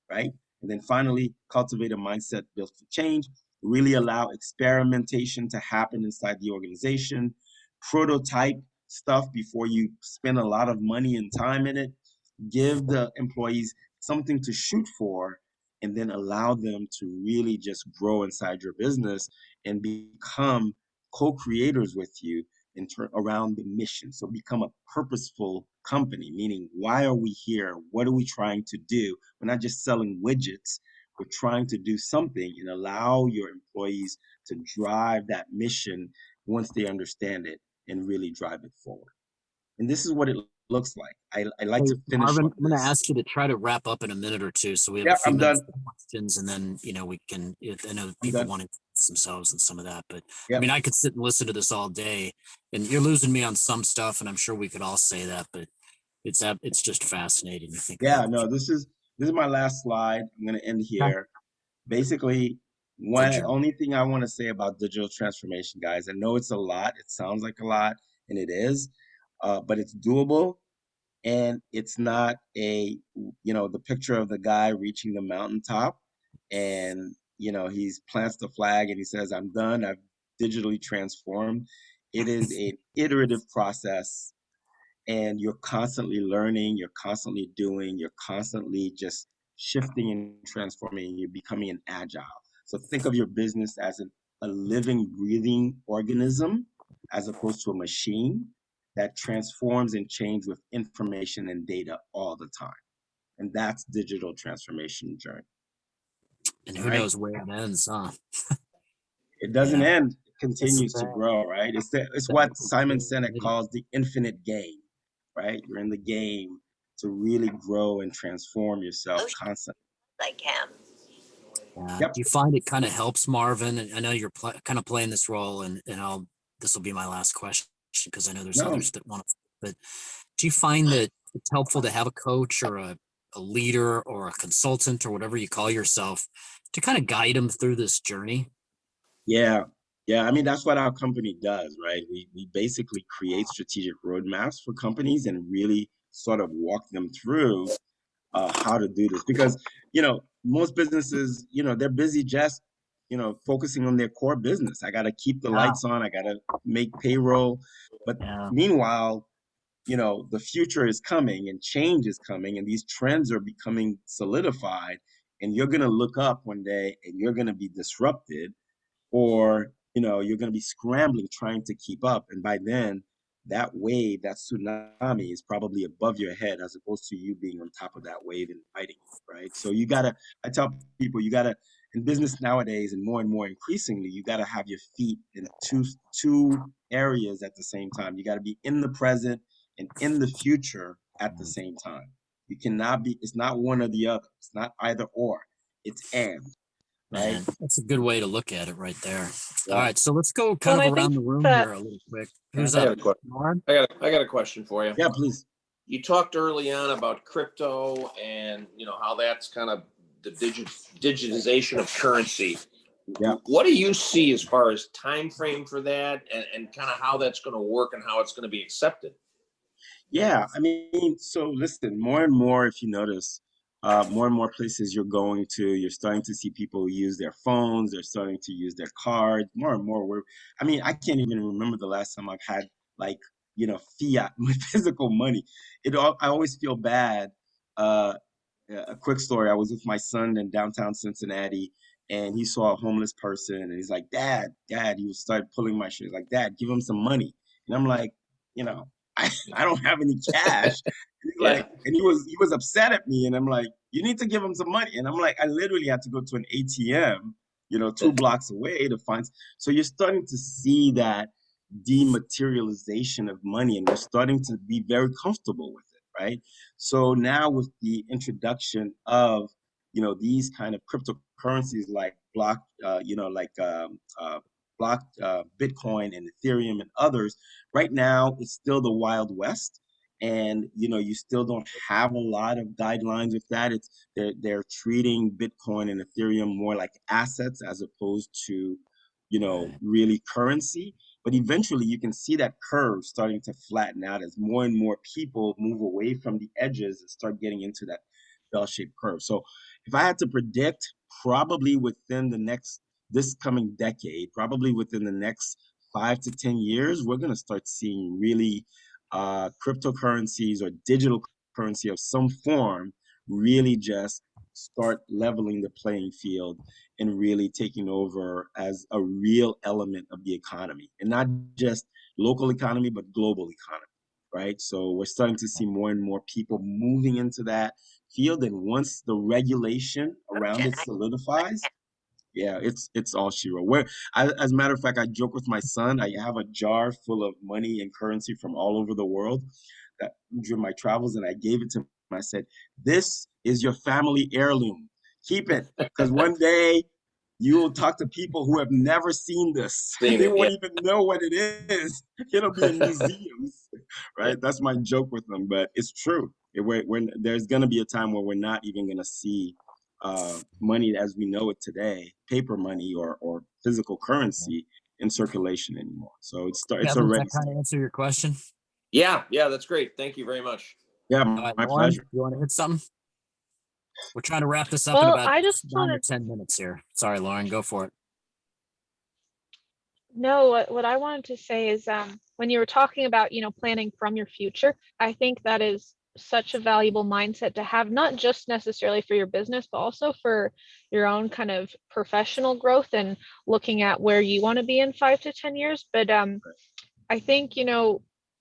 right? And then finally, cultivate a mindset built for change, really allow experimentation to happen inside the organization, prototype stuff before you spend a lot of money and time in it, give the employees something to shoot for, and then allow them to really just grow inside your business and become co-creators with you around the mission. So become a purposeful company, meaning why are we here? What are we trying to do? We're not just selling widgets. We're trying to do something and allow your employees to drive that mission once they understand it and really drive it forward. And this is what it looks like. I like Hey, to finish Marvin, on I'm going to this. ask you to try to wrap up in a minute or two, so we have a Yeah, few I'm minutes done. for questions, and then we can. I know I'm people done. want to express themselves and some of that, but I Yep. mean, I could sit and listen to this all day, and you're losing me on some stuff, and I'm sure we could all say that, but it's just fascinating to think about Yeah, the no, future. this is my last slide. I'm gonna end here. Basically, Good One job. only thing I want to say about digital transformation, guys, I know it's a lot. It sounds like a lot, and it is, but it's doable. And it's not the picture of the guy reaching the mountaintop and, he's plants the flag and he says, I'm done. I've digitally transformed. It is an iterative process, and you're constantly learning, you're constantly doing, you're constantly just shifting and transforming, and you're becoming an agile. So think of your business as a living, breathing organism as opposed to a machine that transforms and changes with information and data all the time. And that's digital transformation journey. And All who right. knows where it ends, huh? It doesn't Yeah. end, it That's the continues to thing. grow, right? It's what Simon Sinek calls the infinite game, right? You're in the game to really grow and transform yourself constantly. I can. Do Yep. you find it kind of helps, Marvin? And I know you're kind of playing this role, and this will be my last question because I know there's No. others that want to. But do you find that it's helpful to have a coach or a leader or a consultant or whatever you call yourself to kind of guide them through this journey? Yeah. Yeah. I mean, that's what our company does, right? We basically create strategic roadmaps for companies and really sort of walk them through how to do this because most businesses they're busy just focusing on their core business. I got to keep the Yeah. lights on, I got to make payroll, but Yeah. meanwhile the future is coming and change is coming and these trends are becoming solidified, and you're going to look up one day and you're going to be disrupted, or you're going to be scrambling trying to keep up, and by then that wave, that tsunami, is probably above your head as opposed to you being on top of that wave and fighting it, right? So I tell people, you gotta, in business nowadays and more increasingly, you gotta have your feet in two areas at the same time. You gotta be in the present and in the future at the same time. You cannot be, it's not one or the other, it's not either or, it's and, right? Man, that's a good way to look at it right there. All Yeah. right, so let's go Well, kind and of I think around the room that here a little quick. Yeah. Who's I got up? a question. Lauren? I got a question for you. Yeah, please. You talked early on about crypto and how that's kind of the digitization of currency. Yeah. What do you see as far as time frame for that, and kind of how that's going to work and how it's going to be accepted? Yeah, I mean, so listen, more and more, if you notice, more and more places you're going to, you're starting to see people use their phones, they're starting to use their cards, more and more. I mean, I can't even remember the last time I've had like, fiat, physical money. I always feel bad. Uh, a quick story. I was with my son in downtown Cincinnati, and he saw a homeless person, and he's like, Dad, he would start pulling my shirt, like, Dad, give him some money. And I'm like, you know, I don't have any cash. And he's Yeah. like, and he was upset at me, and I'm like, you need to give him some money. And I'm like, I literally had to go to an ATM, 2 blocks away to find. So you're starting to see that dematerialization of money, and we're starting to be very comfortable with it, right? So now with the introduction of these kind of cryptocurrencies like block Bitcoin and Ethereum and others, right now it's still the Wild West, and you still don't have a lot of guidelines with that. They're treating Bitcoin and Ethereum more like assets as opposed to really currency. But eventually you can see that curve starting to flatten out as more and more people move away from the edges and start getting into that bell-shaped curve. So if I had to predict, probably within this coming decade, probably within the next 5 to 10 years, we're going to start seeing really cryptocurrencies or digital currency of some form really just start leveling the playing field and really taking over as a real element of the economy, and not just local economy, but global economy, right? So we're starting to see more and more people moving into that field. And once the regulation around it solidifies, yeah, it's all shiro. As a matter of fact, I joke with my son. I have a jar full of money and currency from all over the world that during my travels, and I gave it to him. I said, "This is your family heirloom. Keep it, because one day you will talk to people who have never seen this. Seen They it, won't yeah. even know what it is. It'll be in museums, Yeah. right?" That's my joke with them, but it's true. There's going to be a time where we're not even going to see money as we know it today, paper money or physical currency in circulation anymore. So it's Kevin, does already that kind of answer your question? Yeah, that's great. Thank you very much. yeah, All right, my Lauren, pleasure. you want to hit something? We're trying to wrap this up in Well, about I just 9 or want to 10 minutes here. Sorry, Lauren, go for it. know what I wanted to say is when you were talking about, planning from your future, I think that is such a valuable mindset to have, not just necessarily for your business, but also for your own kind of professional growth and looking at where you want to be in 5 to 10 years. But I think,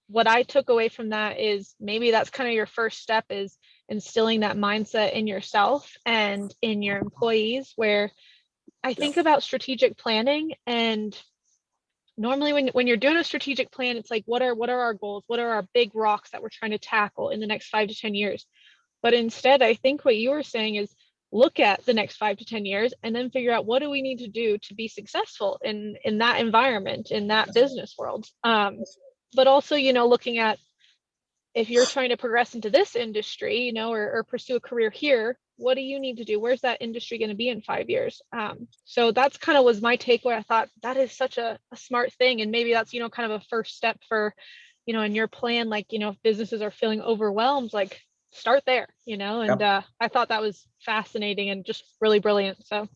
what I took away from that is maybe that's kind of your first step, is instilling that mindset in yourself and in your employees, where I think about strategic planning. And normally when you're doing a strategic plan, it's like, what are our goals? What are our big rocks that we're trying to tackle in the next 5 to 10 years? But instead, I think what you were saying is look at the next 5 to 10 years and then figure out, what do we need to do to be successful in that environment, in that business world. But also, looking at, if you're trying to progress into this industry, or pursue a career here, what do you need to do? Where's that industry going to be in 5 years? So that's kind of was my takeaway. I thought that is such a smart thing. And maybe that's, kind of a first step for, in your plan, like, if businesses are feeling overwhelmed, like start there, and I thought that was fascinating and just really brilliant. So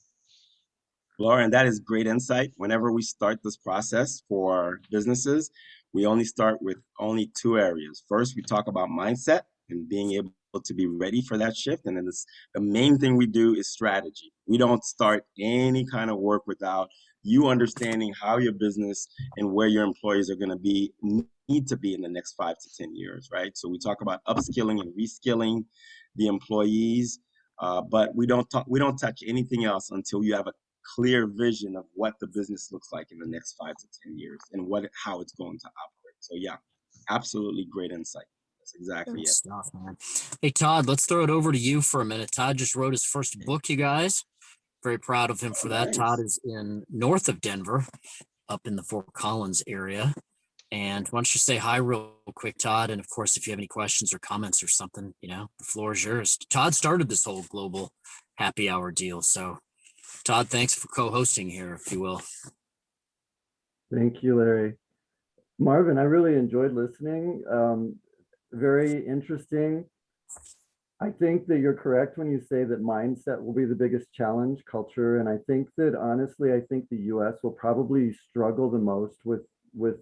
Lauren, that is great insight. Whenever we start this process for businesses, we only start with only two areas. First, we talk about mindset and being able to be ready for that shift. And then the main thing we do is strategy. We don't start any kind of work without you understanding how your business and where your employees are going to be, need to be in the next 5 to 10 years, right? So we talk about upskilling and reskilling the employees, but we don't touch anything else until you have a clear vision of what the business looks like in the next 5 to 10 years and how it's going to operate. So yeah, absolutely great insight. That's exactly Good it. stuff, man. Hey, Todd, let's throw it over to you for a minute. Todd just wrote his first book, you guys. Very proud of him for that. Nice. Todd is north of Denver, up in the Fort Collins area. And why don't you say hi real quick, Todd? And of course, if you have any questions or comments or something, the floor is yours. Todd started this whole global happy hour deal. So Todd, thanks for co-hosting here, if you will. Thank you, Larry. Marvin, I really enjoyed listening. Very interesting. I think that you're correct when you say that mindset will be the biggest challenge, culture. And I think that honestly, I think the US will probably struggle the most with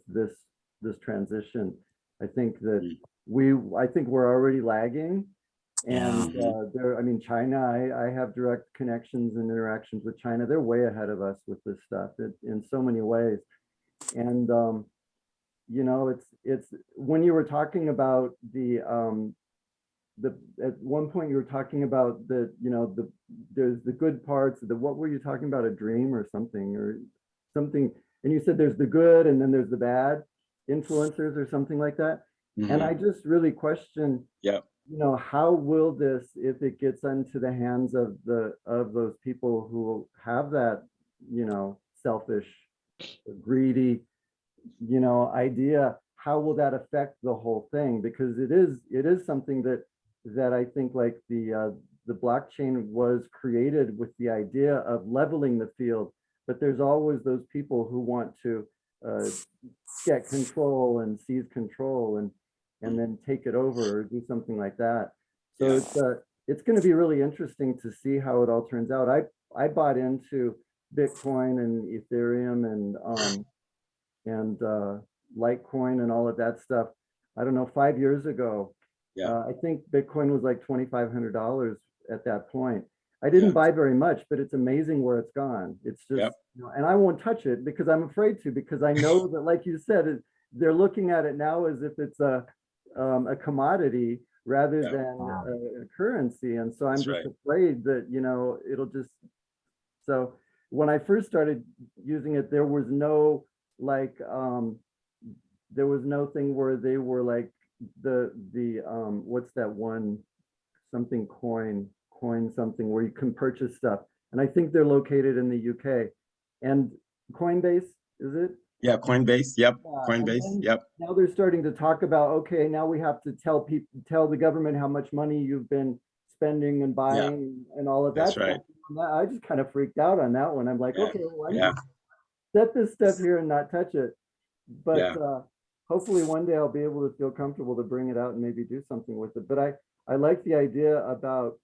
this transition. I think that we're already lagging. And China, I have direct connections and interactions with China. They're way ahead of us with this stuff in so many ways. And it's when you were talking about at one point you were talking about there's the good parts. What were you talking about? A dream or something? And you said there's the good and then there's the bad influencers or something like that. Mm-hmm. And I just really question. Yeah. How will this, if it gets into the hands of those people who have that, selfish, greedy, idea, how will that affect the whole thing? Because it is something that I think, like the blockchain was created with the idea of leveling the field, but there's always those people who want to get control and seize control and then take it over or do something like that. So it's going to be really interesting to see how it all turns out. I bought into Bitcoin and Ethereum and Litecoin and all of that stuff. I don't know, 5 years ago. Yeah. I think Bitcoin was like $2,500 at that point. I didn't buy very much, but it's amazing where it's gone. It's just, and I won't touch it because I'm afraid to, because I know that, like you said, they're looking at it now as if it's a commodity rather than a currency. And so I'm just afraid that, it'll just, so when I first started using it, there was no there was no thing where they were like the what's that one, something coin something where you can purchase stuff. And I think they're located in the UK. And Coinbase, is it? Yeah, Coinbase. Yep. Coinbase. Yep. Now they're starting to talk about, okay, now we have to tell the government how much money you've been spending and Yeah, buying and all of that that's stuff. right. I just kind of freaked out on that one. I'm like, Yeah, okay, well, I'm yeah, just set this stuff here and not touch it. But yeah, hopefully one day I'll be able to feel comfortable to bring it out and maybe do something with it. But I like the idea about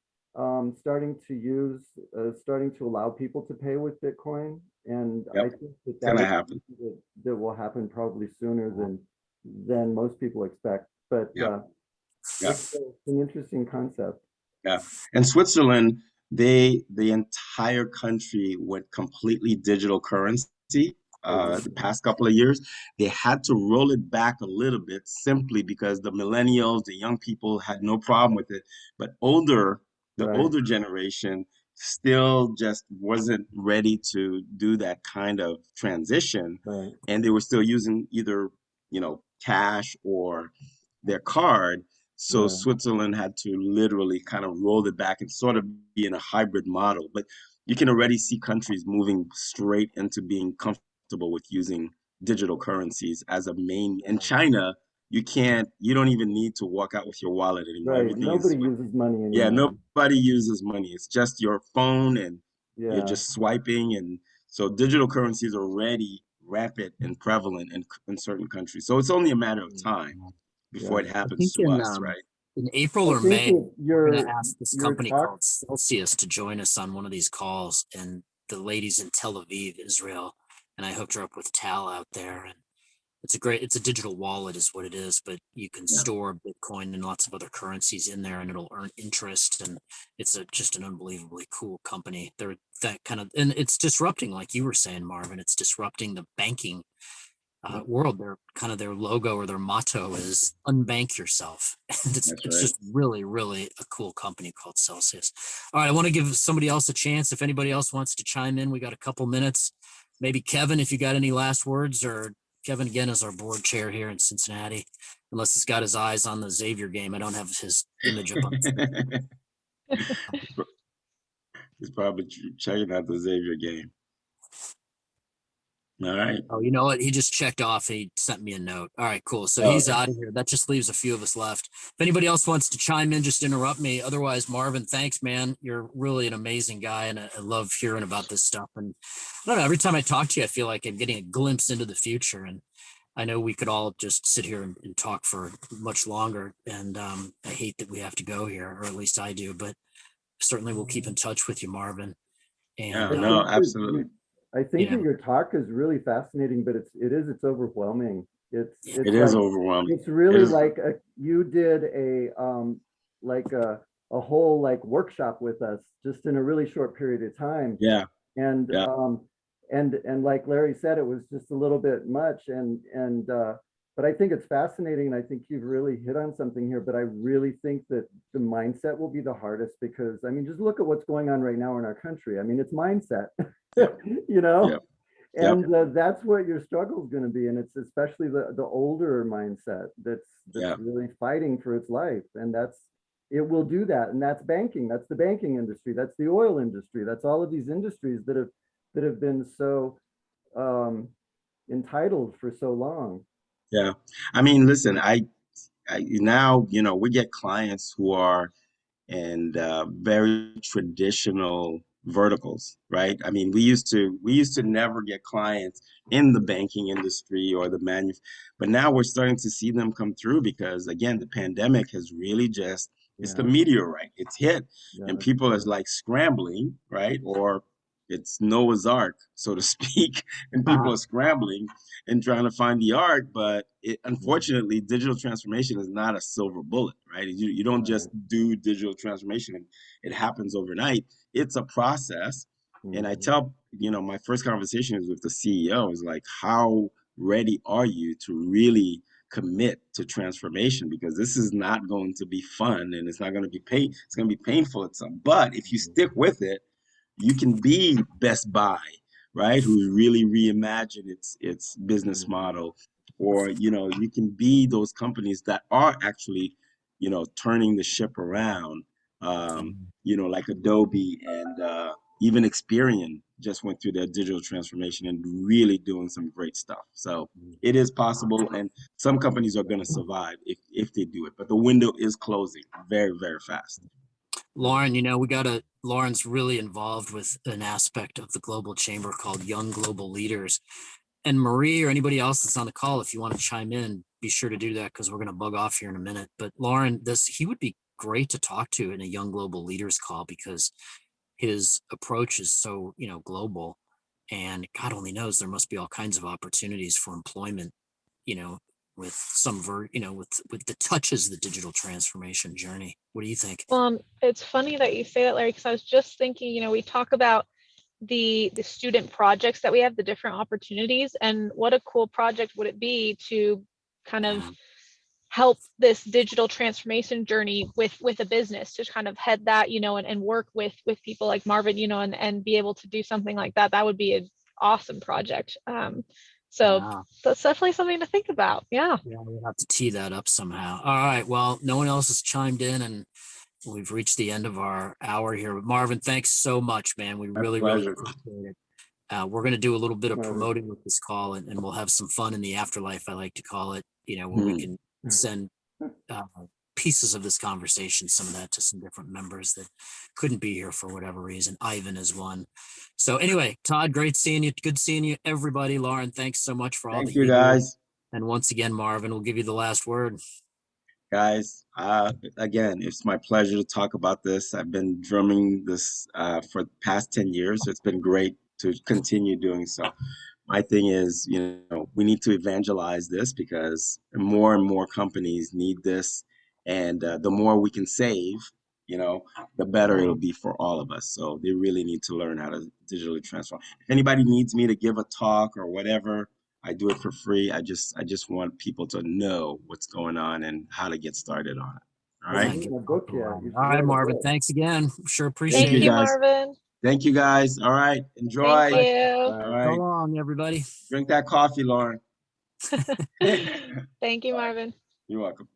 starting to allow people to pay with Bitcoin. And I yep. think It's that gonna is happen. something that will happen probably sooner than most people expect. But Yeah, yeah. it's an interesting concept. Yeah. And Switzerland, the entire country went completely digital currency the past couple of years. They had to roll it back a little bit simply because the millennials, the young people had no problem with it. But the Right, older generation still just wasn't ready to do that kind of transition. right, And they were still using either, cash or their card. So yeah, Switzerland had to literally kind of roll it back and sort of be in a hybrid model. But you can already see countries moving straight into being comfortable with using digital currencies as a main. In China, you don't even need to walk out with your wallet anymore. right. Everything is, Nobody uses money yeah, anymore. nobody uses money. It's just your phone and you're Yeah. just swiping. And so digital currencies are already rapid and prevalent in certain countries. So it's only a matter of time before Yeah. it I happens think to us, right? in April I or think May, that we're going to your ask this your company talk, called Celsius to join us on one of these calls. And the ladies in Tel Aviv, Israel, and I hooked her up with Tal out there. And it's a digital wallet is what it is, but you can Yeah. store Bitcoin and lots of other currencies in there and it'll earn interest. And it's just an unbelievably cool company. They're that kind of, and it's disrupting, like you were saying, Marvin, it's disrupting the banking world. Their logo or their motto is unbank yourself. And it's That's it's right. just really, really a cool company called Celsius. All right, I want to give somebody else a chance. If anybody else wants to chime in, we got a couple minutes. Maybe Kevin, if you got any last words, or Kevin again is our board chair here in Cincinnati. Unless he's got his eyes on the Xavier game. I don't have his image up on the screen. He's probably checking out the Xavier game. All right. Oh, you know what? He just checked off. He sent me a note. All right, cool. So Oh, he's okay. out of here. That just leaves a few of us left. If anybody else wants to chime in, just interrupt me. Otherwise, Marvin, thanks, man. You're really an amazing guy, and I love hearing about this stuff. And I don't know, every time I talk to you, I feel like I'm getting a glimpse into the future. And I know we could all just sit here and talk for much longer. And I hate that we have to go here, or at least I do. But certainly, we'll keep in touch with you, Marvin. Yeah, And I no, think that absolutely. that your talk is really fascinating, but it's overwhelming. yeah, It is overwhelming. It's It really is. like you did like a whole like workshop with us just in a really short period of time. Yeah, And yeah, like Larry said, it was just a little bit much. But I think it's fascinating, and I think you've really hit on something here. But I really think that the mindset will be the hardest because I mean, just look at what's going on right now in our country. I mean, it's mindset, yep, you know. yep, yep, And that's what your struggle is going to be, and it's especially the older mindset that's yeah, really fighting for its life, and it will do that, and that's banking, that's the banking industry, that's the oil industry, that's all of these industries that have been so um, entitled for so long. yeah. I mean, listen, I now, we get clients who are and very traditional verticals, right? I mean, we used to never get clients in the banking industry or the but now we're starting to see them come through because again, the pandemic has really just it's the Yeah, meteorite. It's hit, yeah, and that's people is true. like scrambling, right? Or it's Noah's Ark, so to speak, and people uh, are scrambling and trying to find the ark. But Yeah, unfortunately, digital transformation is not a silver bullet, right? You don't just right. do digital transformation and it happens overnight. It's a process. And I Mhm. tell, my first conversation is with the CEO is like, how ready are you to really commit to transformation? Because this is not going to be fun and it's not going to be it's going to be painful at some. But if you stick with it, you can be Best Buy, right? Who's really reimagined its business Mhm. model, or you can be those companies that are actually, turning the ship around. Like Adobe and even Experian just went through their digital transformation and really doing some great stuff. So it is possible, and some companies are going to survive if they do it, but the window is closing very, very fast. Lauren, Lauren's really involved with an aspect of the Global Chamber called Young Global Leaders. And Marie or anybody else that's on the call, if you want to chime in, be sure to do that because we're going to bug off here in a minute. But Lauren, he would be great to talk to in a Young Global Leaders call because his approach is so, global, and God only knows there must be all kinds of opportunities for employment, with with the touches the digital transformation journey. What do you think? It's funny that you say that, Larry, because I was just thinking, we talk about the student projects that we have, the different opportunities, and what a cool project would it be to kind of help this digital transformation journey with a business, to kind of head that, and work with people like Marvin, and be able to do something like that. That would be an awesome project. So that's definitely something to think about. Yeah, we'll have to tee that up somehow. All right, well, no one else has chimed in, and we've reached the end of our hour here. But Marvin, thanks so much, man. We really appreciate it. We're going to do a little bit of promoting with this call, and we'll have some fun in the afterlife, I like to call it, where we can send pieces of this conversation, some of that to some different members that couldn't be here for whatever reason. Ivan is one. So anyway, Todd, great seeing you. Good seeing you, everybody. Lauren, thanks so much for all Thank that you, guys. And once again, Marvin, we'll give you the last word. Guys, again, it's my pleasure to talk about this. I've been drumming this for the past 10 years. So it's been great to continue doing so. My thing is, we need to evangelize this because more and more companies need this. And the more we can save, the better it'll be for all of us. So they really need to learn how to digitally transform. If anybody needs me to give a talk or whatever, I do it for free. I just want people to know what's going on and how to get started on it. All right. All right, Marvin. Thanks again. Sure appreciate it. Thank you, Marvin. Thank you, guys. All right. Enjoy. Thank you. All right. So long, everybody. Drink that coffee, Lauren. Thank you, Marvin. You're welcome.